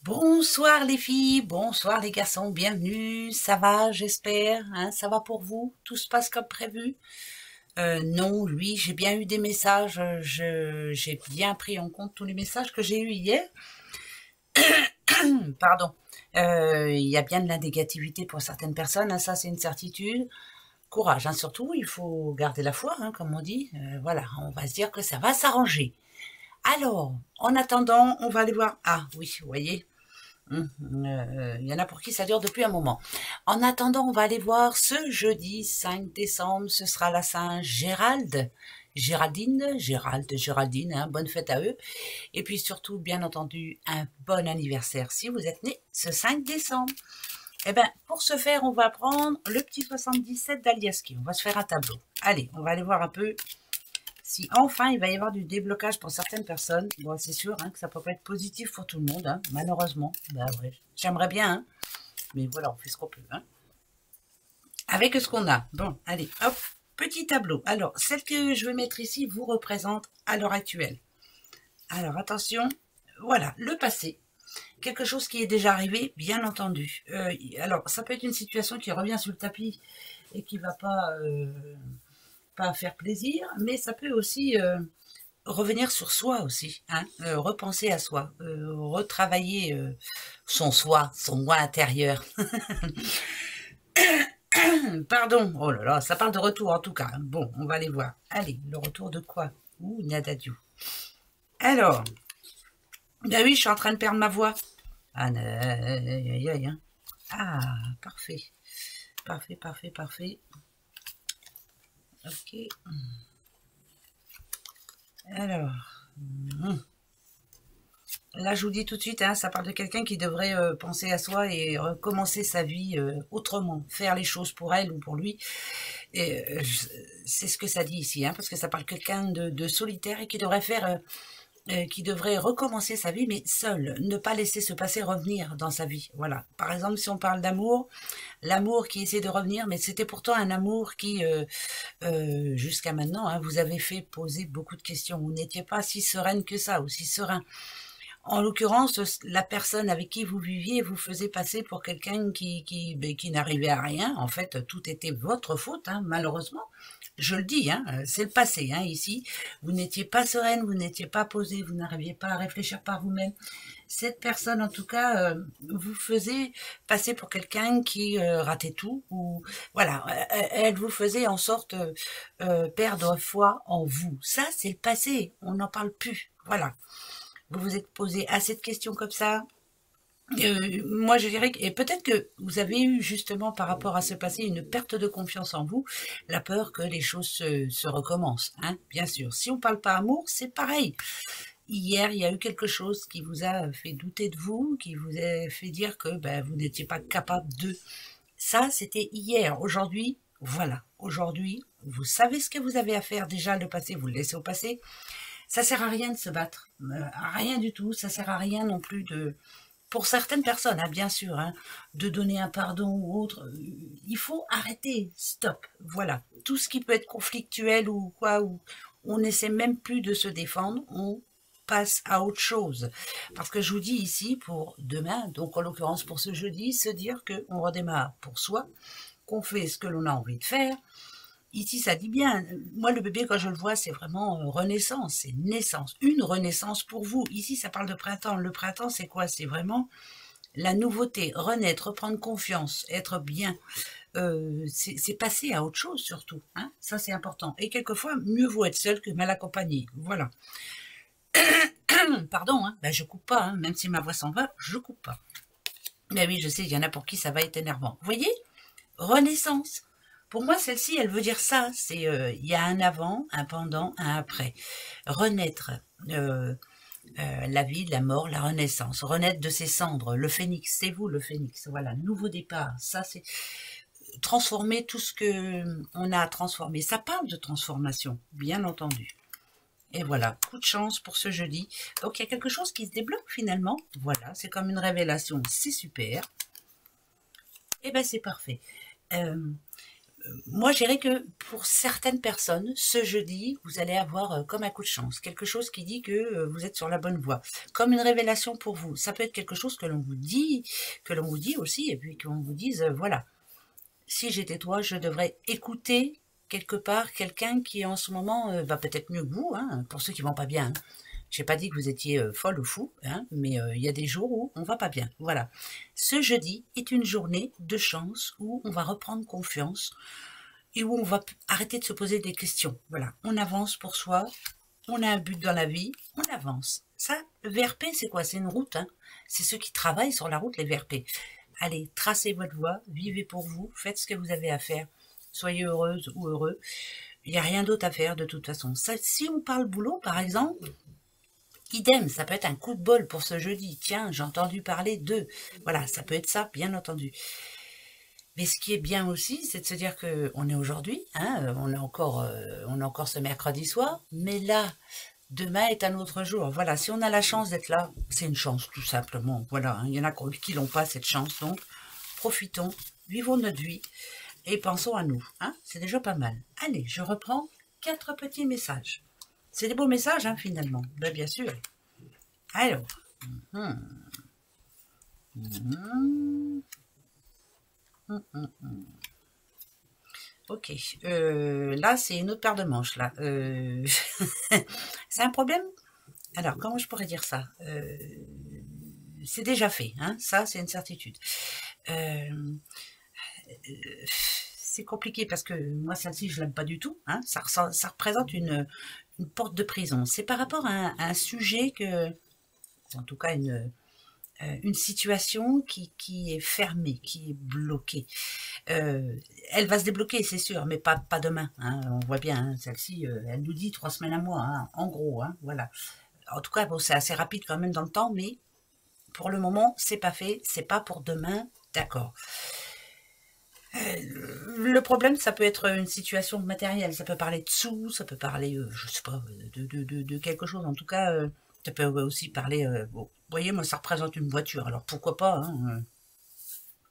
Bonsoir les filles, bonsoir les garçons, bienvenue, ça va j'espère, hein, ça va pour vous, tout se passe comme prévu? Non, oui, j'ai bien eu des messages, j'ai bien pris en compte tous les messages que j'ai eus hier, pardon. Il y a bien de la négativité pour certaines personnes, hein, ça c'est une certitude. Courage, hein, surtout, il faut garder la foi, hein, comme on dit. Voilà, on va se dire que ça va s'arranger. Alors, en attendant, on va aller voir. Ah oui, vous voyez, il y en a pour qui ça dure depuis un moment. En attendant, on va aller voir ce jeudi 5 décembre. Ce sera la Saint-Gérald. Géraldine, hein, bonne fête à eux. Et puis surtout, bien entendu, un bon anniversaire si vous êtes né ce 5 décembre. Eh bien, pour ce faire, on va prendre le petit 77 d'Aliaski. On va se faire un tableau. Allez, on va aller voir un peu si enfin il va y avoir du déblocage pour certaines personnes. Bon, c'est sûr, hein, que ça peut pas être positif pour tout le monde, hein, malheureusement. Bah ouais, j'aimerais bien, hein, mais voilà, on fait ce qu'on peut, hein, avec ce qu'on a. Bon, allez, hop, petit tableau. Alors, celle que je vais mettre ici vous représente à l'heure actuelle. Alors, attention, voilà, le passé. Quelque chose qui est déjà arrivé, bien entendu. Alors, ça peut être une situation qui revient sur le tapis et qui va pas faire plaisir, mais ça peut aussi revenir sur soi aussi, hein, repenser à soi, retravailler son soi, son moi intérieur. Pardon, oh là là, ça parle de retour en tout cas. Bon, on va aller voir. Allez, le retour de quoi? Ouh, Nadadiou. Alors, ben oui, je suis en train de perdre ma voix. Ah, aïe, aïe, hein. Ah, parfait. Parfait, parfait, parfait. Ok. Alors, là, je vous dis tout de suite, hein, ça parle de quelqu'un qui devrait penser à soi et recommencer sa vie autrement, faire les choses pour elle ou pour lui. Et c'est ce que ça dit ici, hein, parce que ça parle de quelqu'un de solitaire et qui devrait qui devrait recommencer sa vie, mais seul, ne pas laisser ce passé revenir dans sa vie. Voilà. Par exemple, si on parle d'amour, l'amour qui essaie de revenir, mais c'était pourtant un amour qui, jusqu'à maintenant, hein, vous avez fait poser beaucoup de questions. Vous n'étiez pas si sereine que ça, ou si serein. En l'occurrence, la personne avec qui vous viviez vous faisait passer pour quelqu'un qui n'arrivait à rien. En fait, tout était votre faute, hein, malheureusement. Je le dis, hein, c'est le passé, hein, ici. Vous n'étiez pas sereine, vous n'étiez pas posée, vous n'arriviez pas à réfléchir par vous-même. Cette personne, en tout cas, vous faisait passer pour quelqu'un qui ratait tout, ou voilà, elle vous faisait en sorte perdre foi en vous. Ça, c'est le passé, on n'en parle plus. Voilà. Vous vous êtes posé assez de questions comme ça. Moi, je dirais que, et peut-être que vous avez eu justement par rapport à ce passé une perte de confiance en vous, la peur que les choses se recommencent, hein, bien sûr. Si on parle pas amour, c'est pareil. Hier, il y a eu quelque chose qui vous a fait douter de vous, qui vous a fait dire que ben, vous n'étiez pas capable de. Ça, c'était hier. Aujourd'hui, voilà. Aujourd'hui, vous savez ce que vous avez à faire. Déjà, le passé, vous le laissez au passé. Ça sert à rien de se battre, à rien du tout. Ça sert à rien non plus de, pour certaines personnes, hein, bien sûr, hein, de donner un pardon ou autre. Il faut arrêter, stop. Voilà, tout ce qui peut être conflictuel ou quoi, où on n'essaie même plus de se défendre, on passe à autre chose. Parce que je vous dis ici pour demain, donc en l'occurrence pour ce jeudi, se dire qu'on redémarre pour soi, qu'on fait ce que l'on a envie de faire. Ici, ça dit bien. Moi, le bébé, quand je le vois, c'est vraiment renaissance, c'est naissance, une renaissance pour vous. Ici, ça parle de printemps. Le printemps, c'est quoi? C'est vraiment la nouveauté, renaître, reprendre confiance, être bien. C'est passer à autre chose, surtout. Hein, ça, c'est important. Et quelquefois, mieux vaut être seul que mal accompagné. Voilà. Pardon, hein, ben, je coupe pas. Hein, même si ma voix s'en va, je coupe pas. Mais oui, je sais, il y en a pour qui ça va être énervant. Vous voyez? Renaissance. Pour moi, celle-ci, elle veut dire ça. C'est il y a un avant, un pendant, un après. Renaître, la vie, la mort, la renaissance. Renaître de ses cendres. Le phénix, c'est vous le phénix. Voilà, nouveau départ. Ça, c'est transformer tout ce que on a à transformer. Ça parle de transformation, bien entendu. Et voilà, coup de chance pour ce jeudi. Donc, il y a quelque chose qui se débloque finalement. Voilà, c'est comme une révélation. C'est super. Et ben, c'est parfait. Moi, je dirais que pour certaines personnes, ce jeudi, vous allez avoir comme un coup de chance, quelque chose qui dit que vous êtes sur la bonne voie, comme une révélation pour vous. Ça peut être quelque chose que l'on vous dit aussi, et puis qu'on vous dise, voilà, si j'étais toi, je devrais écouter quelque part quelqu'un qui en ce moment va peut-être mieux que vous, hein, pour ceux qui vont pas bien. Hein. J'ai pas dit que vous étiez folle ou fou, hein, mais il y a des jours où on va pas bien. Voilà. Ce jeudi est une journée de chance où on va reprendre confiance et où on va arrêter de se poser des questions. Voilà. On avance pour soi, on a un but dans la vie, on avance. Ça, le VRP, c'est quoi? C'est une route. Hein. C'est ceux qui travaillent sur la route, les VRP. Allez, tracez votre voie, vivez pour vous, faites ce que vous avez à faire. Soyez heureuse ou heureux. Il n'y a rien d'autre à faire de toute façon. Ça, si on parle boulot, par exemple, idem, ça peut être un coup de bol pour ce jeudi. Tiens, j'ai entendu parler d'eux. Voilà, ça peut être ça, bien entendu. Mais ce qui est bien aussi, c'est de se dire qu'on est aujourd'hui, hein, on a encore ce mercredi soir, mais là, demain est un autre jour. Voilà, si on a la chance d'être là, c'est une chance, tout simplement. Voilà, hein, il y en a qui n'ont pas cette chance, donc profitons, vivons notre vie et pensons à nous. Hein, c'est déjà pas mal. Allez, je reprends 4 petits messages. C'est des beaux messages, hein, finalement. Ben, bien sûr. Alors. Hum, hum, hum. Ok. Là, c'est une autre paire de manches, là. C'est un problème. Alors, comment je pourrais dire ça? C'est déjà fait, hein, ça, c'est une certitude. Euh, c'est compliqué parce que moi, celle-ci, je l'aime pas du tout. Hein, ça représente une porte de prison. C'est par rapport à un sujet que, en tout cas, une situation qui est fermée, qui est bloquée. Elle va se débloquer, c'est sûr, mais pas demain. Hein, on voit bien, hein, celle-ci, elle nous dit 3 semaines à mois, hein, en gros. Hein, voilà. En tout cas, bon, c'est assez rapide quand même dans le temps, mais pour le moment, c'est pas fait, c'est pas pour demain, d'accord. Le problème, ça peut être une situation matérielle, ça peut parler de sous, ça peut parler, je sais pas, de quelque chose. En tout cas, ça peut aussi parler. Bon, vous voyez, moi, ça représente une voiture, alors pourquoi pas. Hein,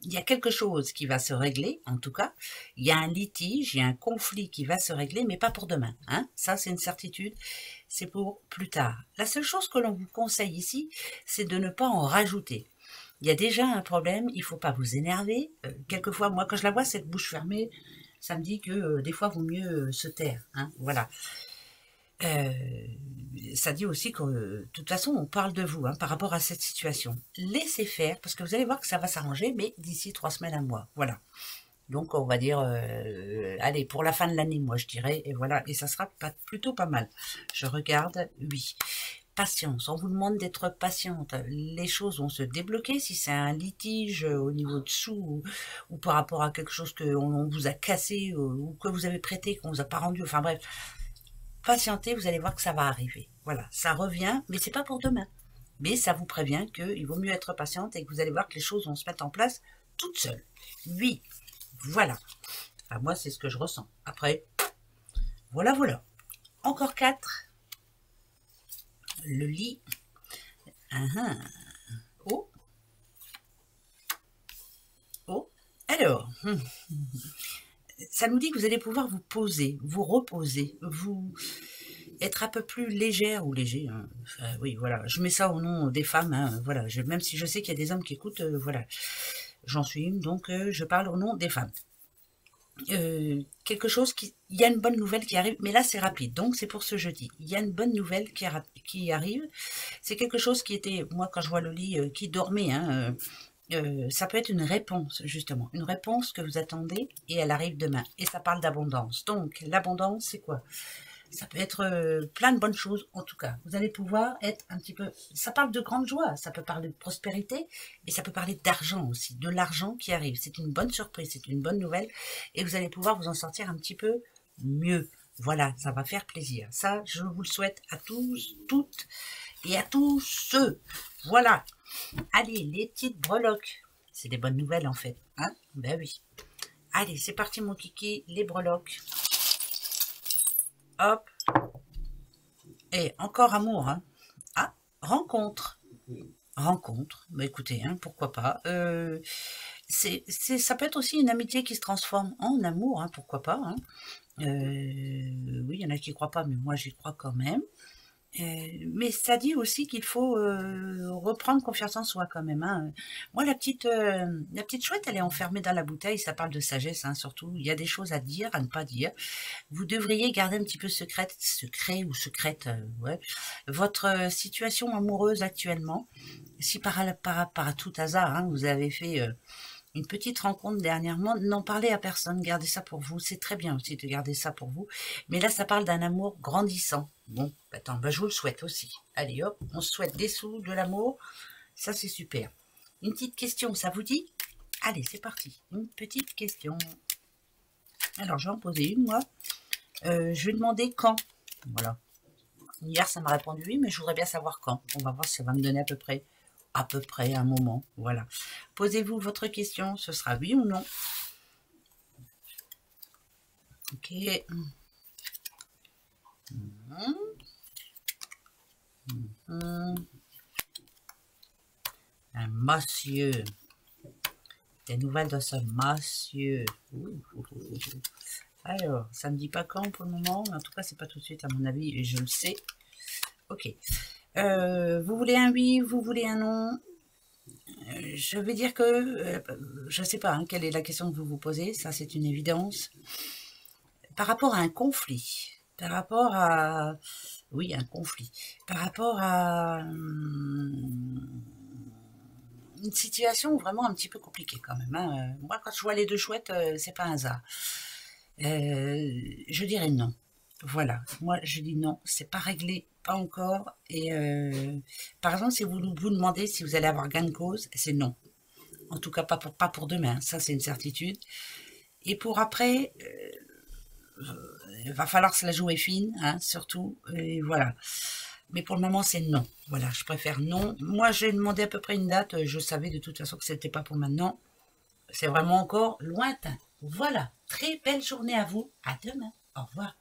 il y a quelque chose qui va se régler, en tout cas. Il y a un litige, il y a un conflit qui va se régler, mais pas pour demain. Hein. Ça, c'est une certitude. C'est pour plus tard. La seule chose que l'on vous conseille ici, c'est de ne pas en rajouter. Il y a déjà un problème, il ne faut pas vous énerver. Quelquefois, moi, quand je la vois, cette bouche fermée, ça me dit que des fois, il vaut mieux se taire. Hein, voilà. Ça dit aussi que, de toute façon, on parle de vous hein, par rapport à cette situation. Laissez faire, parce que vous allez voir que ça va s'arranger, mais d'ici 3 semaines à mois. Voilà. Donc, on va dire, allez, pour la fin de l'année, moi, je dirais, et voilà, et ça sera plutôt pas mal. Je regarde, oui. Patience, on vous demande d'être patiente. Les choses vont se débloquer si c'est un litige au niveau de sous ou par rapport à quelque chose qu'on vous a cassé ou que vous avez prêté, qu'on vous a pas rendu. Enfin bref, patientez, vous allez voir que ça va arriver. Voilà, ça revient, mais c'est pas pour demain. Mais ça vous prévient qu'il vaut mieux être patiente et que vous allez voir que les choses vont se mettre en place toutes seules. Oui, voilà. Enfin, moi, c'est ce que je ressens. Après, voilà, voilà. Encore 4. Le lit. Oh, oh. Alors, ça nous dit que vous allez pouvoir vous poser, vous reposer, vous être un peu plus légère ou léger. Hein. Oui, voilà. Je mets ça au nom des femmes. Hein. Voilà. Même si je sais qu'il y a des hommes qui écoutent, voilà. J'en suis une, donc je parle au nom des femmes. Quelque chose il y a une bonne nouvelle qui arrive, mais là c'est rapide, donc c'est pour ce jeudi. Il y a une bonne nouvelle qui arrive. C'est quelque chose qui était, moi quand je vois le lit qui dormait, hein, ça peut être une réponse justement, une réponse que vous attendez et elle arrive demain. Et ça parle d'abondance. Donc l'abondance c'est quoi? Ça peut être plein de bonnes choses, en tout cas. Vous allez pouvoir être un petit peu... Ça parle de grande joie, ça peut parler de prospérité, et ça peut parler d'argent aussi, de l'argent qui arrive. C'est une bonne surprise, c'est une bonne nouvelle, et vous allez pouvoir vous en sortir un petit peu mieux. Voilà, ça va faire plaisir. Ça, je vous le souhaite à tous, toutes, et à tous ceux. Voilà. Allez, les petites breloques. C'est des bonnes nouvelles, en fait. Hein? Ben oui. Allez, c'est parti, mon kiki, les breloques. Hop. Et encore amour. Hein. Ah, rencontre. rencontre, bah écoutez, hein, pourquoi pas. Ça peut être aussi une amitié qui se transforme en amour, hein, pourquoi pas. Hein. Oui, il y en a qui ne croient pas, mais moi j'y crois quand même. Mais ça dit aussi qu'il faut reprendre confiance en soi quand même. Hein. Moi, la petite chouette, elle est enfermée dans la bouteille. Ça parle de sagesse, hein, surtout. Il y a des choses à dire, à ne pas dire. Vous devriez garder un petit peu secret ou secrète, ouais, votre situation amoureuse actuellement. Si par tout hasard, hein, vous avez fait une petite rencontre dernièrement, n'en parlez à personne, gardez ça pour vous, c'est très bien aussi de garder ça pour vous, mais là ça parle d'un amour grandissant. Bon, attends, bah, je vous le souhaite aussi. Allez hop, on se souhaite des sous, de l'amour, ça c'est super. Une petite question, ça vous dit? Allez, c'est parti, une petite question. Alors je vais en poser une moi, je vais demander quand, voilà. Hier ça m'a répondu oui, mais je voudrais bien savoir quand, on va voir si ça va me donner à peu près un moment, voilà. Posez-vous votre question, ce sera oui ou non. Ok. Un monsieur. Des nouvelles de ce monsieur. Alors, ça ne me dit pas quand pour le moment, mais en tout cas, c'est pas tout de suite à mon avis, et je le sais. Ok. Vous voulez un oui, vous voulez un non? Je vais dire que, je ne sais pas hein, quelle est la question que vous vous posez, ça c'est une évidence. Par rapport à un conflit, par rapport à... Oui, un conflit. Par rapport à une situation vraiment un petit peu compliquée quand même. Hein. Moi, quand je vois les deux chouettes, c'est pas un hasard. Je dirais non. Voilà, moi je dis non, c'est pas réglé, pas encore. Et par exemple, si vous vous demandez si vous allez avoir gain de cause, c'est non. En tout cas, pas pour demain, ça c'est une certitude. Et pour après, il va falloir se la jouer fine, hein, surtout. Et voilà. Mais pour le moment, c'est non. Voilà, je préfère non. Moi, j'ai demandé à peu près une date. Je savais de toute façon que c'était pas pour maintenant. C'est vraiment encore lointain. Voilà. Très belle journée à vous. À demain. Au revoir.